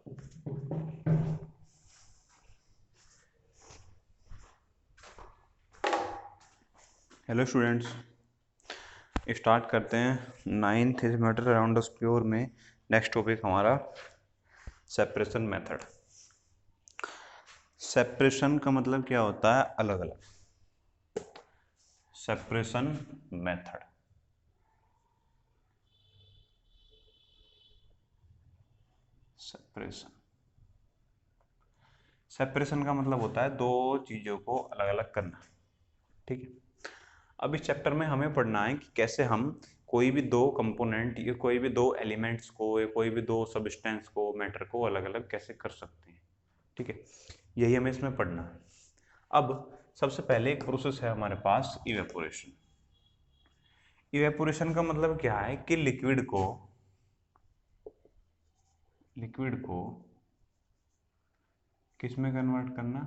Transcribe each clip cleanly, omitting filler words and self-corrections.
Hello students, start करते हैं 9th matter around the pure में। नेक्स्ट टॉपिक हमारा सेपरेशन मेथड। सेपरेशन का मतलब क्या होता है? अलग अलग। सेपरेशन मेथड, सेपरेशन का मतलब होता है दो चीज़ों को अलग अलग करना। ठीक है, अब इस चैप्टर में हमें पढ़ना है कि कैसे हम कोई भी दो कंपोनेंट या कोई भी दो एलिमेंट्स को या कोई भी दो सब्सटेंस को, मैटर को अलग अलग कैसे कर सकते हैं। ठीक है, यही हमें इसमें पढ़ना है। अब सबसे पहले एक प्रोसेस है हमारे पास, इवेपोरेशन। इवेपोरेशन का मतलब क्या है कि लिक्विड को किस में कन्वर्ट करना?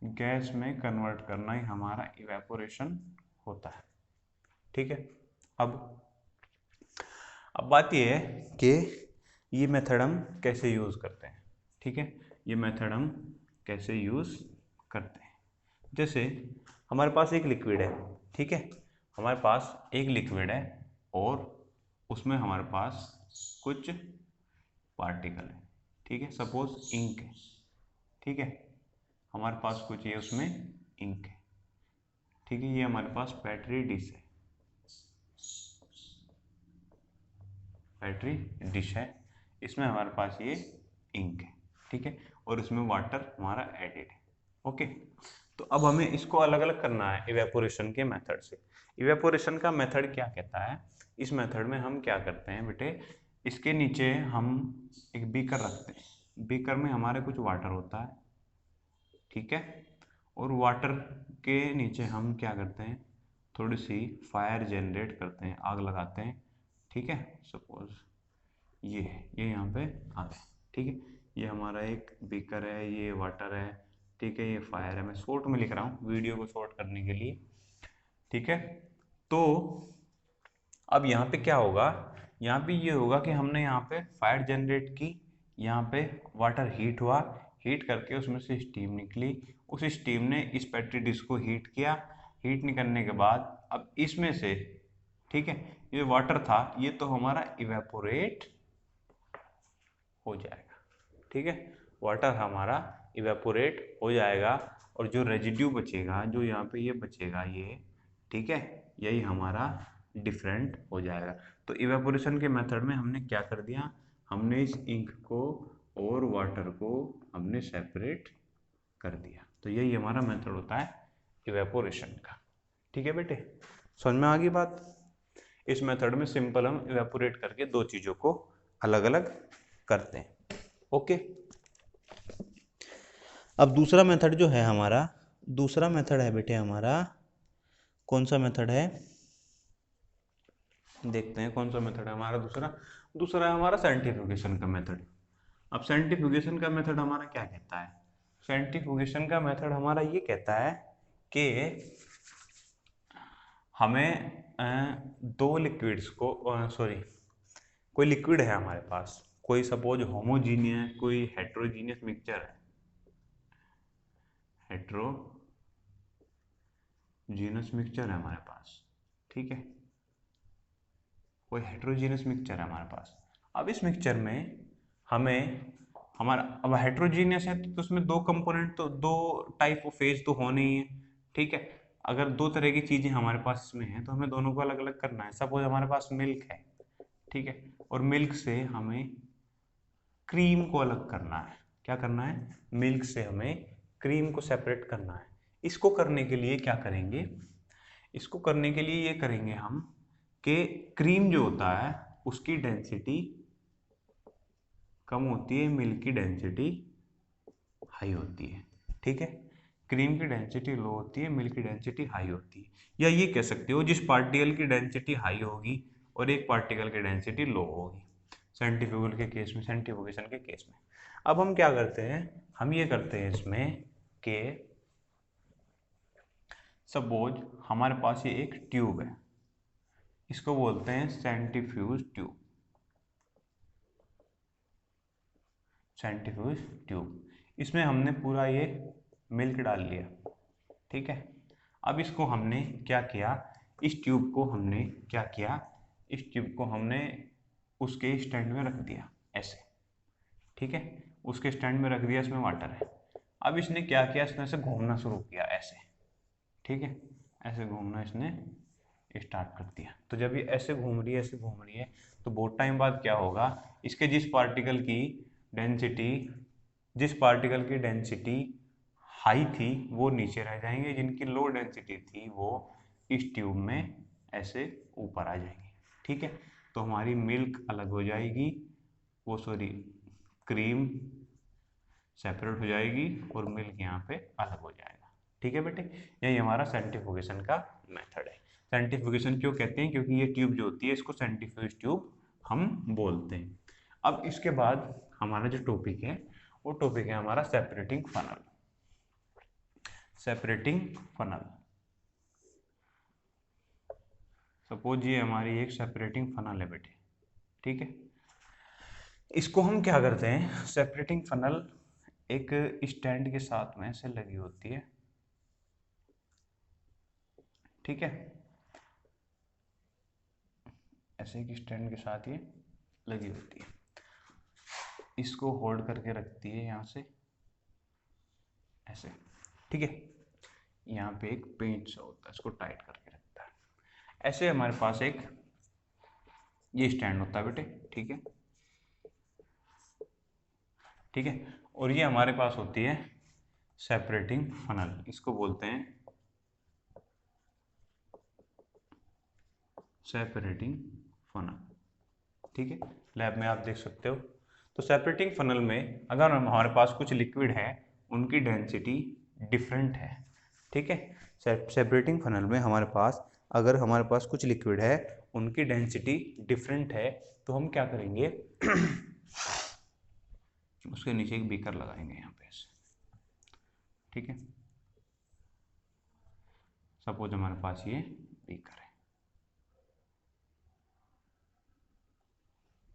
गैस में कन्वर्ट करना ही हमारा इवेपोरेशन होता है। ठीक है, अब बात यह है कि ये मेथड हम कैसे यूज़ करते हैं। ठीक है, ये मेथड हम कैसे यूज़ करते हैं। जैसे हमारे पास एक लिक्विड है। ठीक है, हमारे पास एक लिक्विड है और उसमें हमारे पास कुछ पार्टिकल है। ठीक है, सपोज इंक है। ठीक है, हमारे पास कुछ ये उसमें इंक है। ठीक है, ये हमारे पास बैटरी डिश है, बैटरी डिश है। इसमें हमारे पास ये इंक है। ठीक है, और इसमें वाटर हमारा एडेड है। ओके, तो अब हमें इसको अलग अलग करना है इवेपोरेशन के मेथड से। इवेपोरेशन का मेथड क्या कहता है? इस मेथड में हम क्या करते हैं बेटे, इसके नीचे हम एक बीकर रखते हैं। बीकर में हमारे कुछ वाटर होता है। ठीक है, और वाटर के नीचे हम क्या करते हैं, थोड़ी सी फायर जनरेट करते हैं, आग लगाते हैं। ठीक है, सपोज ये यहाँ पे आग है। ठीक है, ये हमारा एक बीकर है, ये वाटर है। ठीक है, ये फायर है। मैं शॉर्ट में लिख रहा हूँ वीडियो को शॉर्ट करने के लिए। ठीक है, तो अब यहाँ पे क्या होगा, यहाँ पे ये होगा कि हमने यहाँ पे फायर जनरेट की, यहाँ पे वाटर हीट हुआ, हीट करके उसमें से स्टीम निकली। उस स्टीम ने इस पेट्री डिश को हीट किया। हीट निकलने के बाद अब इसमें से, ठीक है, ये वाटर था, ये तो हमारा इवेपोरेट हो जाएगा। ठीक है, वाटर हमारा इवेपोरेट हो जाएगा और जो रेजिड्यू बचेगा, जो यहाँ पे ये बचेगा ये, ठीक है, यही हमारा डिफरेंट हो जाएगा। तो इवेपोरेशन के मेथड में हमने क्या कर दिया, हमने इस इंक को और वाटर को हमने सेपरेट कर दिया। तो यही हमारा मेथड होता है इवेपोरेशन का। ठीक है बेटे, समझ में आ गई बात? इस मेथड में सिंपल हम इवेपोरेट करके दो चीज़ों को अलग अलग करते हैं। ओके, अब दूसरा मेथड जो है हमारा, दूसरा मेथड है बेटे हमारा, कौन सा मेथड है? देखते हैं कौन सा मेथड है हमारा दूसरा। दूसरा है हमारा सेंट्रीफ्यूगेशन का मेथड। अब सेंट्रीफ्यूगेशन का मेथड हमारा क्या कहता है? सेंट्रीफ्यूगेशन का मेथड हमारा ये कहता है कि हमें दो लिक्विड्स को, सॉरी, कोई लिक्विड है हमारे पास, कोई सपोज होमोजीनियस, कोई हेट्रोजीनियस मिक्सचर है, हेट्रोजीनियस मिक्सचर है हमारे पास। ठीक है, कोई हेट्रोजीनियस मिक्सचर है हमारे पास। अब इस मिक्सचर में हमें, हमारा अब हेट्रोजीनियस है तो उसमें दो कंपोनेंट, तो दो टाइप ऑफ फेज तो होने ही है। ठीक है, अगर दो तरह की चीजें हमारे पास इसमें हैं तो हमें दोनों को अलग अलग करना है। सपोज हमारे पास मिल्क है। ठीक है, और मिल्क से हमें क्रीम को अलग करना है। क्या करना है? मिल्क से हमें क्रीम को सेपरेट करना है। इसको करने के लिए क्या करेंगे, इसको करने के लिए ये करेंगे हम कि क्रीम जो होता है उसकी डेंसिटी कम होती है, मिल्क की डेंसिटी हाई होती है। ठीक है, क्रीम की डेंसिटी लो होती है, मिल्क की डेंसिटी हाई होती है। या ये कह सकते हो जिस पार्टिकल की डेंसिटी हाई होगी और एक पार्टिकल की डेंसिटी लो होगी, सेंट्रीफ्यूगल के केस में, सेंट्रीफ्यूगेशन के केस में। अब हम क्या करते हैं, हम ये करते हैं इसमें कि सपोज हमारे पास ये एक ट्यूब है, इसको बोलते हैं सेंट्रीफ्यूज ट्यूब। सेंट्रीफ्यूज ट्यूब, इसमें हमने पूरा ये मिल्क डाल लिया, ठीक है। अब इसको हमने क्या किया, इस ट्यूब को हमने क्या किया, इस ट्यूब को हमने उसके स्टैंड में रख दिया ऐसे, ठीक है, उसके स्टैंड में रख दिया, इसमें वाटर है। अब इसने क्या किया, इसने ऐसे घूमना शुरू किया ऐसे, ठीक है, ऐसे घूमना इसने स्टार्ट कर दिया। तो जब ये ऐसे घूम रही है, ऐसे घूम रही है, तो बहुत टाइम बाद क्या होगा, इसके जिस पार्टिकल की डेंसिटी हाई थी वो नीचे रह जाएंगे, जिनकी लो डेंसिटी थी वो इस ट्यूब में ऐसे ऊपर आ जाएंगे, ठीक है। तो हमारी मिल्क अलग हो जाएगी, वो सॉरी क्रीम सेपरेट हो जाएगी और मिल्क यहाँ पे अलग हो जाएगा, ठीक है बेटे। यही हमारा सेंट्रीफ्यूगेशन का मेथड है। सेंट्रीफ्यूगेशन क्यों कहते हैं, क्योंकि ये ट्यूब जो होती है इसको सेंट्रीफ्यूज ट्यूब हम बोलते हैं। अब इसके बाद हमारा जो टॉपिक है वो टॉपिक है हमारा separating funnel. Separating funnel, suppose ये हमारी एक सेपरेटिंग फनल है बेटे, ठीक है। इसको हम क्या करते हैं, सेपरेटिंग फनल एक स्टैंड के साथ में से लगी होती है, ठीक है, ऐसे एक स्टैंड के साथ ये लगी होती है, इसको होल्ड करके रखती है यहाँ से ऐसे, ठीक है। यहाँ पे एक पेंच सा होता है, इसको टाइट करके रखता है। ऐसे हमारे पास एक ये स्टैंड होता है बेटे, ठीक है, ठीक है। और ये हमारे पास होती है सेपरेटिंग फनल, इसको बोलते हैं सेपरेटिंग फनल, ठीक है। लैब में आप देख सकते हो। तो सेपरेटिंग फनल में अगर हमारे पास कुछ लिक्विड है, उनकी डेंसिटी डिफरेंट है, ठीक है। सेपरेटिंग फनल में हमारे पास अगर हमारे पास कुछ लिक्विड है, उनकी डेंसिटी डिफरेंट है, तो हम क्या करेंगे उसके नीचे एक बीकर लगाएंगे यहाँ पे, ठीक है। सपोज हमारे पास ये बीकर है,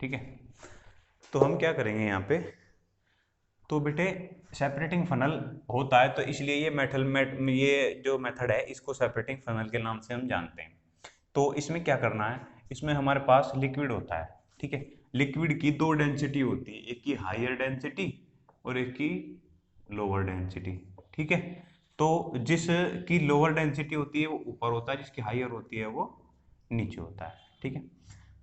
ठीक है। तो हम क्या करेंगे यहाँ पे, तो बेटे सेपरेटिंग फनल होता है, तो इसलिए ये जो मेथड है इसको सेपरेटिंग फनल के नाम से हम जानते हैं। तो इसमें क्या करना है, इसमें हमारे पास लिक्विड होता है, ठीक है। लिक्विड की दो डेंसिटी होती है, एक की हायर डेंसिटी और एक की लोअर डेंसिटी, ठीक है। तो जिस की लोअर डेंसिटी होती है वो ऊपर होता है, जिसकी हायर होती है वो नीचे होता है, ठीक है।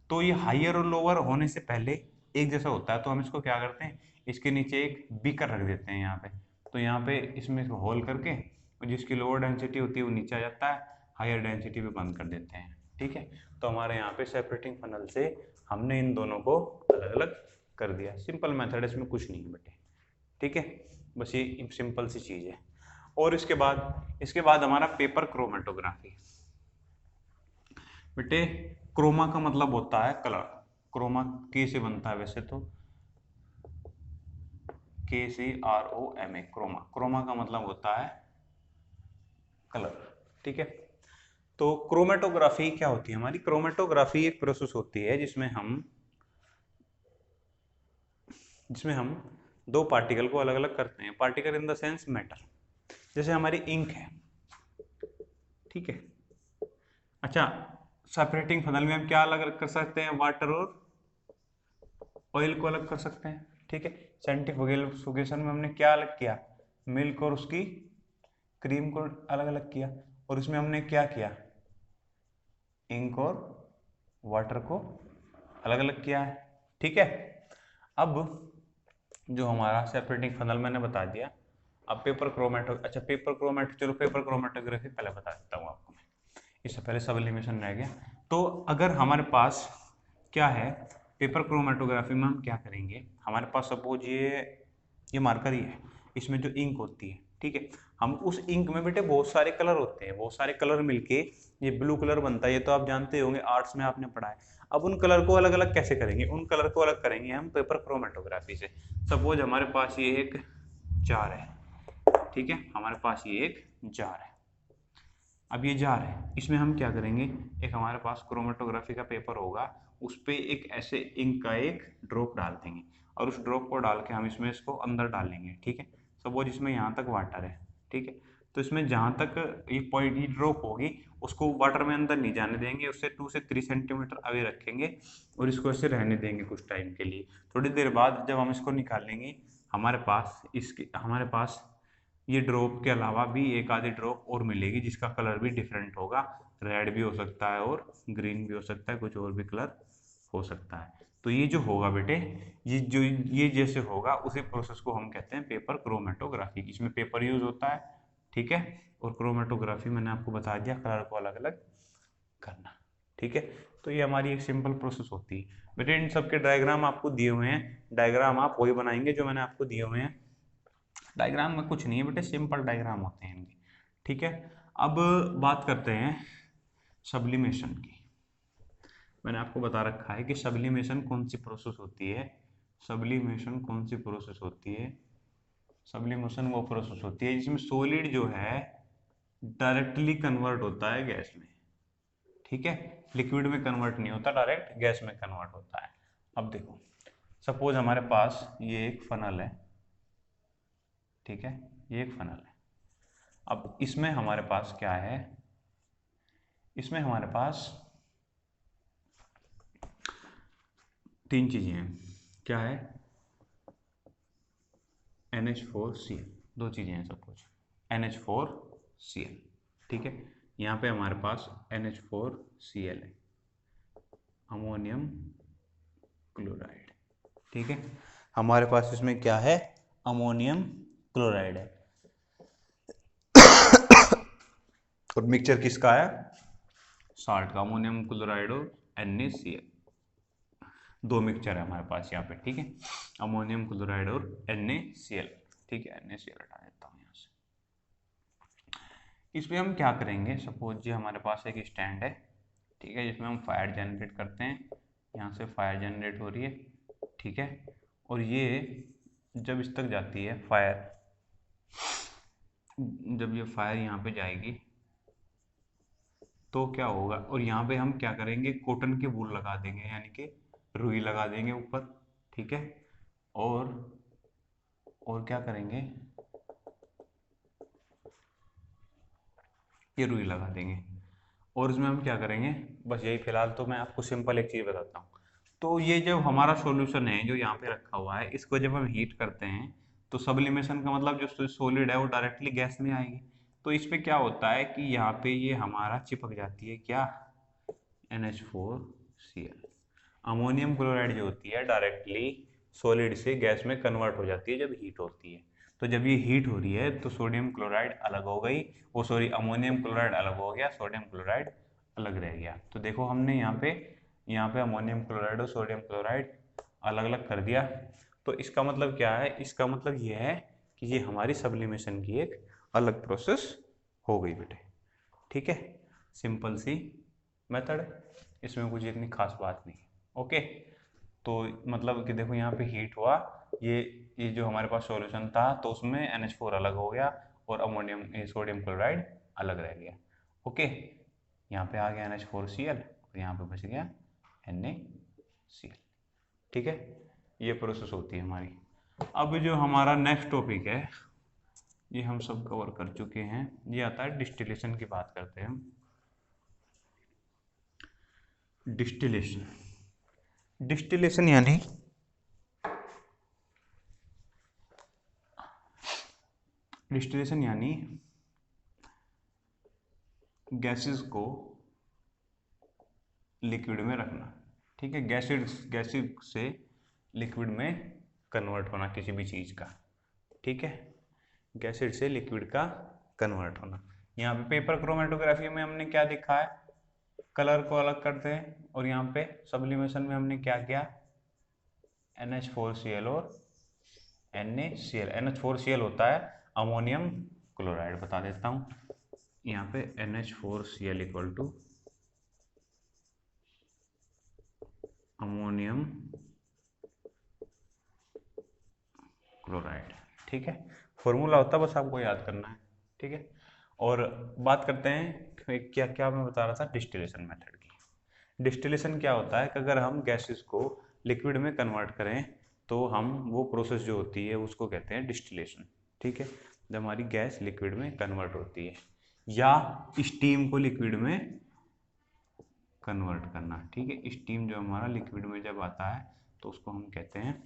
तो ये हायर और लोअर होने से पहले एक जैसा होता है, तो हम इसको क्या करते हैं, इसके नीचे एक बीकर रख देते हैं यहाँ पे। तो यहाँ पे इसमें होल करके जिसकी लोअर डेंसिटी होती है वो नीचे आ जाता है, हायर डेंसिटी पे बंद कर देते हैं, ठीक है। तो हमारे यहाँ पे सेपरेटिंग फनल से हमने इन दोनों को अलग अलग कर दिया। सिंपल मेथड है, इसमें कुछ नहीं है बेटे, ठीक है, बस ये सिंपल सी चीज है। और इसके बाद हमारा पेपर क्रोमेटोग्राफी। बेटे क्रोमा का मतलब होता है कलर, क्रोमा के से बनता है वैसे तो, KCROMA, क्रोमा, क्रोमा का मतलब होता है कलर, ठीक है। तो क्रोमेटोग्राफी क्या होती है हमारी, क्रोमेटोग्राफी एक प्रोसेस होती है जिसमें हम दो पार्टिकल को अलग अलग करते हैं, particle in the sense matter. जैसे हमारी इंक है, ठीक है। अच्छा, सेपरेटिंग फनल में हम क्या अलग कर सकते हैं, वाटर और ऑयल को अलग कर सकते हैं, ठीक है। सेंट्रीफ्यूगेशन में हमने क्या अलग किया, मिल्क और उसकी क्रीम को अलग अलग किया, और इसमें हमने क्या किया, इंक और वाटर को अलग अलग किया है, ठीक है। अब जो हमारा सेपरेटिंग फनल मैंने बता दिया। अब पेपर क्रोमेटोग्राफी पहले बता देता हूँ आपको मैं, इससे पहले सब्लिमेशन रह गया। तो अगर हमारे पास क्या है, पेपर क्रोमेटोग्राफी में हम क्या करेंगे, हमारे पास सपोज ये मार्कर ही है, इसमें जो इंक होती है, ठीक है। हम उस इंक में बेटे बहुत सारे कलर होते हैं, बहुत सारे कलर मिलके ये ब्लू कलर बनता है, ये तो आप जानते होंगे, आर्ट्स में आपने पढ़ा है। अब उन कलर को अलग अलग कैसे करेंगे, उन कलर को अलग करेंगे हम पेपर क्रोमेटोग्राफी से। सपोज हमारे पास ये एक जार है, ठीक है, हमारे पास ये एक जार है। अब ये जार है, इसमें हम क्या करेंगे, एक हमारे पास क्रोमेटोग्राफी का पेपर होगा, उस पर एक ऐसे इंक का एक ड्रॉप डाल देंगे और उस ड्रॉप को डाल के हम इसमें इसको अंदर डालेंगे। ठीक है, सपोज इसमें यहाँ तक वाटर है। ठीक है, तो इसमें जहाँ तक ये पॉइंट ये ड्रॉप होगी उसको वाटर में अंदर नहीं जाने देंगे, उससे 2 से 3 सेंटीमीटर अवे रखेंगे और इसको ऐसे रहने देंगे कुछ टाइम के लिए। थोड़ी देर बाद जब हम इसको निकालेंगे, हमारे पास ये ड्रॉप के अलावा भी एक आधी ड्रॉप और मिलेगी जिसका कलर भी डिफरेंट होगा, रेड भी हो सकता है और ग्रीन भी हो सकता है, कुछ और भी कलर हो सकता है। तो ये जो होगा बेटे, ये जैसे होगा उसी प्रोसेस को हम कहते हैं पेपर क्रोमेटोग्राफी। इसमें पेपर यूज होता है, ठीक है, और क्रोमेटोग्राफी मैंने आपको बता दिया कलर को अलग अलग करना। ठीक है, तो ये हमारी एक सिंपल प्रोसेस होती है बेटे। इन सबके डायग्राम आपको दिए हुए हैं, डायग्राम आप वही बनाएंगे जो मैंने आपको दिए हुए हैं। डायग्राम में कुछ नहीं है बेटे, सिंपल डायग्राम होते हैं इनके। ठीक है, अब बात करते हैं सब्लिमेशन की। मैंने आपको बता रखा है कि सब्लिमेशन कौन सी प्रोसेस होती है। सब्लिमेशन कौन सी प्रोसेस होती है? सब्लिमेशन वो प्रोसेस होती है जिसमें सॉलिड जो है डायरेक्टली कन्वर्ट होता है गैस में। ठीक है, लिक्विड में कन्वर्ट नहीं होता, डायरेक्ट गैस में कन्वर्ट होता है। अब देखो, सपोज हमारे पास ये एक फनल है। ठीक है, ये एक फनल है। अब इसमें हमारे पास क्या है, इसमें हमारे पास 3 चीजें हैं। क्या है? NH4Cl, 2 चीजें हैं सब कुछ, NH4Cl। ठीक है, यहाँ पे हमारे पास NH4Cl है, अमोनियम क्लोराइड। ठीक है, हमारे पास इसमें क्या है, अमोनियम क्लोराइड है। और मिक्सचर किसका है? साल्ट का, अमोनियम क्लोराइड और NaCl, 2 मिक्सचर है हमारे पास यहाँ पे। ठीक है, अमोनियम क्लोराइड और NaCl। ठीक है, NaCl हटा देता हूँ यहाँ से। इसमें हम क्या करेंगे, सपोज ये हमारे पास एक स्टैंड है। ठीक है, जिसमें हम फायर जनरेट करते हैं, यहाँ से फायर जनरेट हो रही है। ठीक है, और ये जब इस तक जाती है फायर, जब ये फायर यहाँ पे जाएगी तो क्या होगा, और यहाँ पे हम क्या करेंगे, कॉटन के वूल लगा देंगे, यानी कि रुई लगा देंगे ऊपर। ठीक है, और क्या करेंगे, ये रुई लगा देंगे। और इसमें हम क्या करेंगे, बस यही, फिलहाल तो मैं आपको सिंपल एक चीज़ बताता हूँ। तो ये जब हमारा सॉल्यूशन है जो यहाँ पे रखा हुआ है, इसको जब हम हीट करते हैं तो सब्लिमेशन का मतलब जो सॉलिड है वो डायरेक्टली गैस में आएगी। तो इस पे क्या होता है कि यहाँ पे ये हमारा चिपक जाती है क्या, NH4Cl। अमोनियम क्लोराइड जो होती है डायरेक्टली सॉलिड से गैस में कन्वर्ट हो जाती है जब हीट होती है। तो जब ये हीट हो रही है तो सोडियम क्लोराइड अलग हो गई, वो सॉरी अमोनियम क्लोराइड अलग हो गया, सोडियम क्लोराइड अलग रह गया। तो देखो हमने यहाँ पे अमोनियम क्लोराइड और सोडियम क्लोराइड अलग अलग कर दिया। तो इसका मतलब क्या है, इसका मतलब ये है कि ये हमारी सब्लिमेशन की एक अलग प्रोसेस हो गई बेटे। ठीक है, सिंपल सी मेथड है, इसमें कुछ इतनी खास बात नहीं। ओके, तो मतलब कि देखो यहाँ पे हीट हुआ, ये ये जो हमारे पास सॉल्यूशन था तो उसमें NH4 अलग हो गया और अमोनियम सोडियम क्लोराइड अलग रह गया। ओके, यहाँ पे आ गया NH4Cl और यहाँ पे बच गया NaCl। ठीक है, ये प्रोसेस होती है हमारी। अब जो हमारा नेक्स्ट टॉपिक है ये हम सब कवर कर चुके हैं, ये आता है डिस्टिलेशन की बात करते हैं हम। डिस्टिलेशन, डिस्टिलेशन यानी डिस्टिलेशन यानी गैसेस को लिक्विड में रखना। ठीक है, गैसेस से लिक्विड में कन्वर्ट होना किसी भी चीज़ का। ठीक है, गैसेड से लिक्विड का कन्वर्ट होना। यहाँ पे पेपर क्रोमेटोग्राफी में हमने क्या देखा है, कलर को अलग करते हैं, और यहाँ पे सब्लिमेशन में हमने क्या किया, NH4Cl और NaCl। NH4Cl होता है अमोनियम क्लोराइड, बता देता हूँ यहाँ पे NH4Cl equal to ammonium chloride. ठीक है, फॉर्मूला होता है, बस आपको याद करना है। ठीक है, और बात करते हैं इसमें क्या क्या मैं बता रहा था, डिस्टिलेशन मेथड की। डिस्टिलेशन क्या होता है कि अगर हम गैसेस को लिक्विड में कन्वर्ट करें तो हम वो प्रोसेस जो होती है उसको कहते हैं डिस्टिलेशन। ठीक है, जब हमारी गैस लिक्विड में कन्वर्ट होती है, या स्टीम को लिक्विड में कन्वर्ट करना। ठीक है, स्टीम जो हमारा लिक्विड में जब आता है तो उसको हम कहते हैं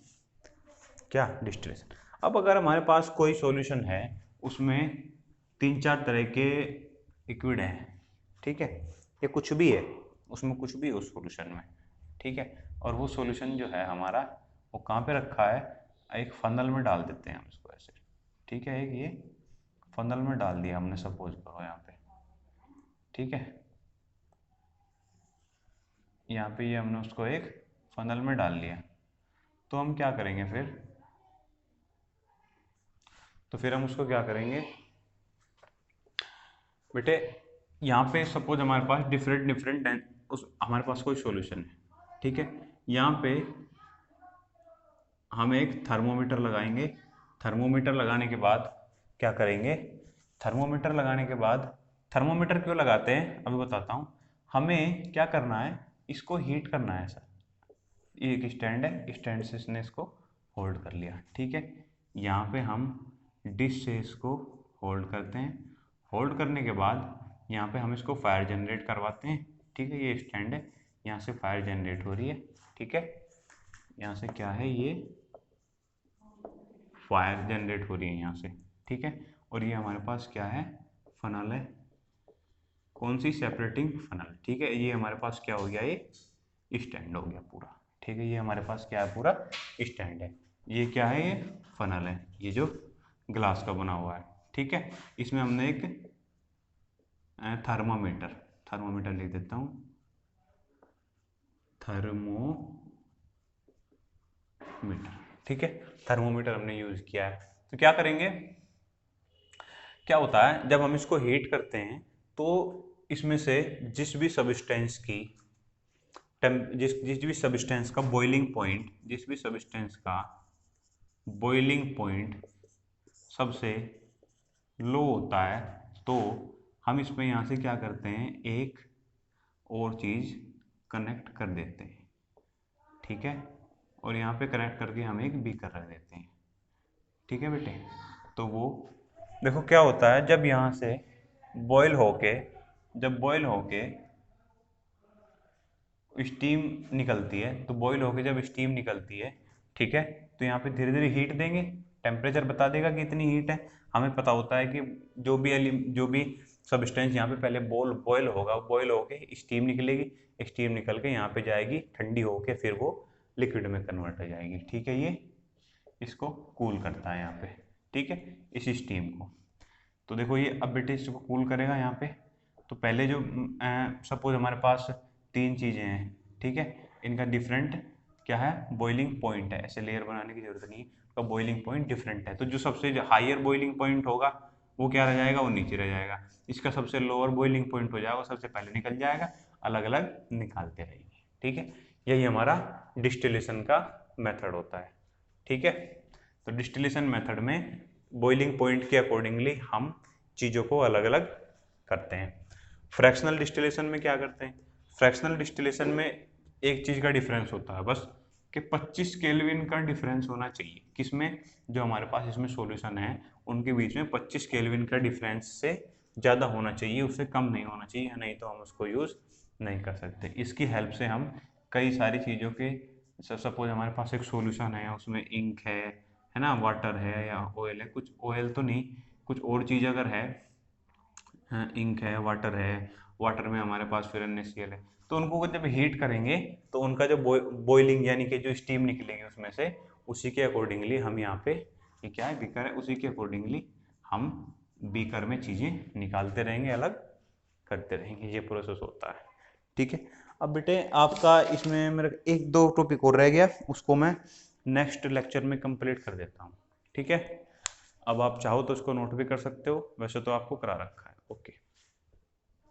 क्या, डिस्टिलेशन। अब अगर हमारे पास कोई सॉल्यूशन है, उसमें 3-4 तरह के लिक्विड हैं, ठीक है, ये कुछ भी है, उसमें कुछ भी है उस सॉल्यूशन में, ठीक है, और वो सॉल्यूशन जो है हमारा वो कहाँ पे रखा है, एक फनल में डाल देते हैं हम इसको ऐसे। ठीक है, एक ये फनल में डाल दिया हमने, सपोज करो यहाँ पे, ठीक है, यहाँ पे ये हमने उसको एक फनल में डाल लिया। तो हम क्या करेंगे फिर, तो फिर हम उसको क्या करेंगे बेटे, यहाँ पे सपोज हमारे पास डिफरेंट डिफरेंट उस हमारे पास कोई सॉल्यूशन है, ठीक है, यहाँ पे हम एक थर्मोमीटर लगाएंगे। थर्मोमीटर लगाने के बाद क्या करेंगे, थर्मोमीटर लगाने के बाद, थर्मोमीटर क्यों लगाते हैं अभी बताता हूँ। हमें क्या करना है, इसको हीट करना है सर। ये एक स्टैंड है, स्टैंड से इसने इसको होल्ड कर लिया, ठीक है, यहाँ पे हम डिश से इसको होल्ड करते हैं। होल्ड करने के बाद यहाँ पे हम इसको फायर जनरेट करवाते हैं। ठीक है, ये स्टैंड है, यहाँ से फायर जनरेट हो रही है, ठीक है, यहाँ से क्या है, ये फायर जनरेट हो रही है यहाँ से, ठीक है, और ये हमारे पास क्या है, फनल है, कौन सी, सेपरेटिंग फनल। ठीक है, ये हमारे पास क्या हो गया, ये स्टैंड हो गया पूरा। ठीक है, ये हमारे पास क्या है, पूरा स्टैंड है। ये क्या है, ये फनल है, ये जो ग्लास का बना हुआ है। ठीक है, इसमें हमने एक थर्मामीटर, थर्मामीटर लिख देता हूँ, थर्मोमीटर। ठीक है, थर्मोमीटर हमने यूज किया है। तो क्या करेंगे, क्या होता है जब हम इसको हीट करते हैं तो इसमें से जिस भी सब्सटेंस की जिस भी सब्सटेंस का बॉइलिंग पॉइंट, जिस भी सब्सटेंस का बॉइलिंग पॉइंट सबसे लो होता है, तो हम इसमें यहाँ से क्या करते हैं, एक और चीज़ कनेक्ट कर देते हैं। ठीक है, और यहाँ पे कनेक्ट करके हम एक बीकर रख देते हैं। ठीक है बेटे, तो वो देखो क्या होता है, जब यहाँ से बॉयल होके, जब बॉयल होके स्टीम निकलती है, तो बॉईल होके जब स्टीम निकलती है, ठीक है, तो यहाँ पे धीरे धीरे हीट देंगे, टेम्परेचर बता देगा कि इतनी हीट है। हमें पता होता है कि जो भी सब्सटेंस यहाँ पे पहले बॉयल होगा, बॉयल होके स्टीम निकलेगी, स्टीम निकल के यहाँ पे जाएगी, ठंडी होके फिर वो लिक्विड में कन्वर्ट हो जाएगी। ठीक है, ये इसको कूल करता है यहाँ पे, ठीक है, इस स्टीम को। तो देखो ये अब बेटे इसको कूल करेगा यहाँ पे। तो पहले जो सपोज हमारे पास 3 चीज़ें हैं, ठीक है, इनका डिफरेंट क्या है, बॉइलिंग पॉइंट है, ऐसे लेयर बनाने की जरूरत नहीं है, तो बॉइलिंग पॉइंट डिफरेंट है। तो जो सबसे हाइयर बॉइलिंग पॉइंट होगा वो क्या रह जाएगा, वो नीचे रह जाएगा। इसका सबसे लोअर बॉइलिंग पॉइंट हो जाएगा, सबसे पहले निकल जाएगा, अलग अलग निकालते रहेंगे। ठीक है, यही हमारा डिस्टिलेशन का मेथड होता है। ठीक है, तो डिस्टिलेशन मेथड में बॉइलिंग पॉइंट के अकॉर्डिंगली हम चीज़ों को अलग अलग करते हैं। फ्रैक्शनल डिस्टिलेशन में क्या करते हैं, फ्रैक्शनल डिस्टिलेशन में एक चीज़ का डिफरेंस होता है बस, कि 25 केल्विन का डिफरेंस होना चाहिए। किसमें, जो हमारे पास इसमें सॉल्यूशन है उनके बीच में 25 केल्विन का डिफरेंस से ज़्यादा होना चाहिए, उससे कम नहीं होना चाहिए, नहीं तो हम उसको यूज़ नहीं कर सकते। इसकी हेल्प से हम कई सारी चीज़ों के, सपोज हमारे पास एक सॉल्यूशन है, उसमें इंक है ना, वाटर है या ऑयल है, कुछ ऑयल तो नहीं, कुछ और चीज़ अगर है, इंक है, वाटर में हमारे पास फिर NaCl है, तो उनको जब हीट करेंगे तो उनका जो बॉइलिंग यानी कि जो स्टीम निकलेगी उसमें से, उसी के अकॉर्डिंगली हम यहाँ पे, ये क्या है, बीकर है, उसी के अकॉर्डिंगली हम बीकर में चीज़ें निकालते रहेंगे, अलग करते रहेंगे, ये प्रोसेस होता है। ठीक है, अब बेटे आपका इसमें मेरा 1-2 टॉपिक और रह गया, उसको मैं नेक्स्ट लेक्चर में कंप्लीट कर देता हूँ। ठीक है, अब आप चाहो तो इसको नोट भी कर सकते हो, वैसे तो आपको करा रखा है। ओके।